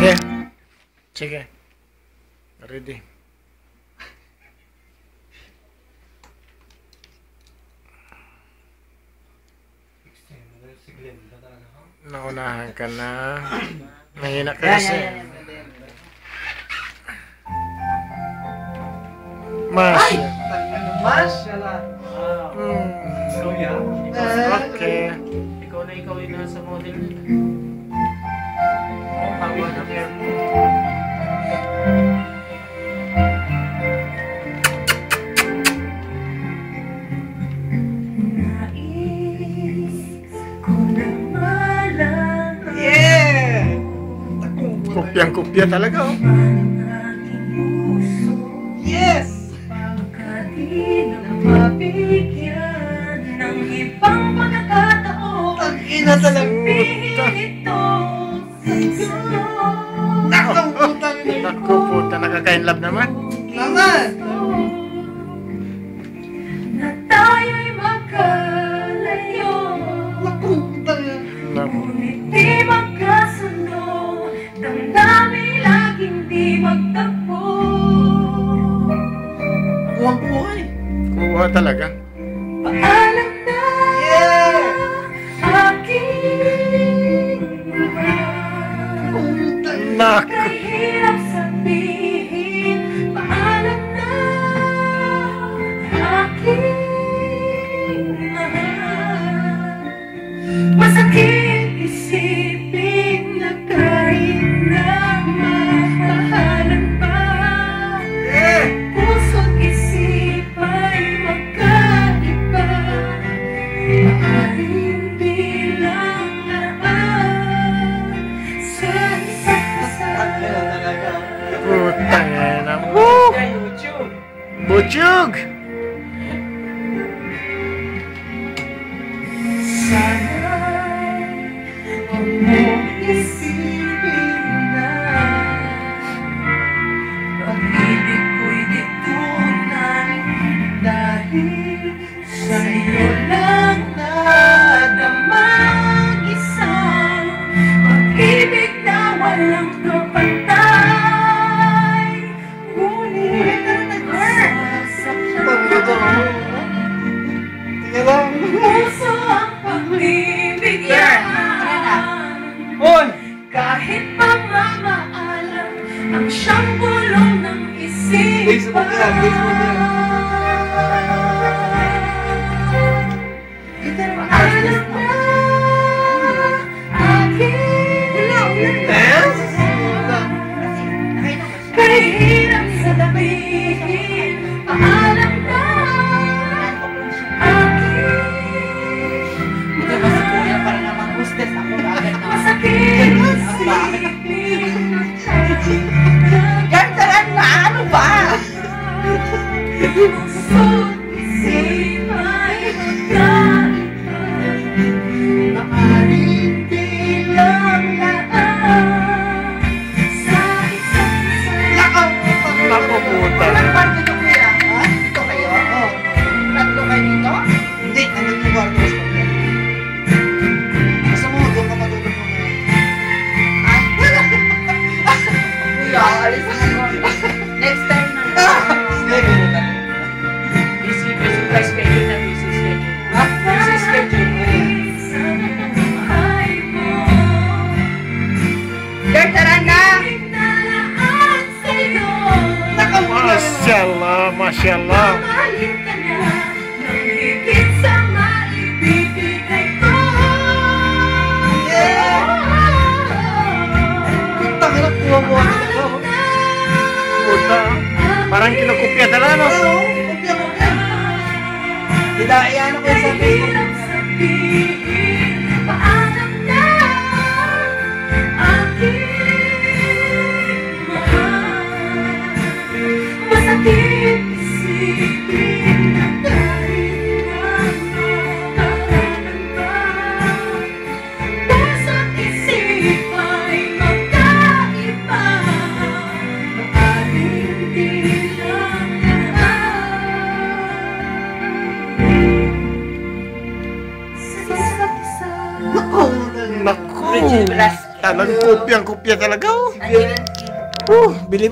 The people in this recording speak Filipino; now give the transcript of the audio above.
Sige. Sige. Ready. Naunahan ka na. Mahina ka kasi. Mashallah. Ikaw yan? Okay. Ikaw na ikaw yung nasa model nila. Oh, haba na hair mo. Yeah! Kupyang-kupya talaga, oh. Yes! Mabigyan ng ibang pagkakataon. Ang ina talaga. Nakang putang ina. Naku, puta. Nakaka-inlove naman. Naman! Na tayo'y magkalayo. Nakang putang ina. Ngunit di magkasundo. Damdamin laging di magtagpo. Kuwang buhay. Kuha talaga. Paalam na aking mahal. Putang ina. Naku. Kahirap sabihin, paalam na aking mahal. Masakit isipin na kahit na mahalan pa, puso't isip ay magkaiba. Maaaring bilang laan sa isa't isa. Putang ina. Woo! Kaya YouTube. Butchug! Sana'y huwag mong isipin na pag-ibig ko'y di tunay dahil sa'yo lang nadamang isang pag-ibig na walang kapantay. Ngunit sasaktan Tingnan lang. puso ang pagbibigyan. Hoy! Kahit pagmamaalam ang siyang bulong ng isipan. Facebook yan, Facebook yan. Paalam na aking Dance? kahirap sabihin. Paalam na aking masakit isipin. Gantaran na! Ano ba? Puso't isip ay magkaiba. Maaaring bilang laan sa isa't isa. Nakang putang ina. Naku, puta. Anong part dito, kuya? Ha? Dito kayo? Oo. Tatlo kayo dito? Hindi. Nandun yung kwarto sa pagyan. Gusto mo, doon ka matulog mo na. Ay, kuya, alis na ako. Next time na. Hindi, ganun na. Busy schedule na busy schedule. Busy schedule. Sa buhay mo. Gantaran na! Ignalaan sa'yo. Mashallah, mashallah. Mamahalin ka na ng higit sa maibibigay ko. Putang ina, kuha mo ako. Paalam na Puta. Parang kinukupya talaga, no? Oo, kopya mo yan. Hidayaan ako sa Facebook. kahirap sabihin. Paalam na aking mahal. Masakit isipin na kahit na mahalan pa, puso't isip ay magkaiba. Maaaring bilang laan sa isa't Talagang kopyang-kopya talaga, oh. Andiyan. Bili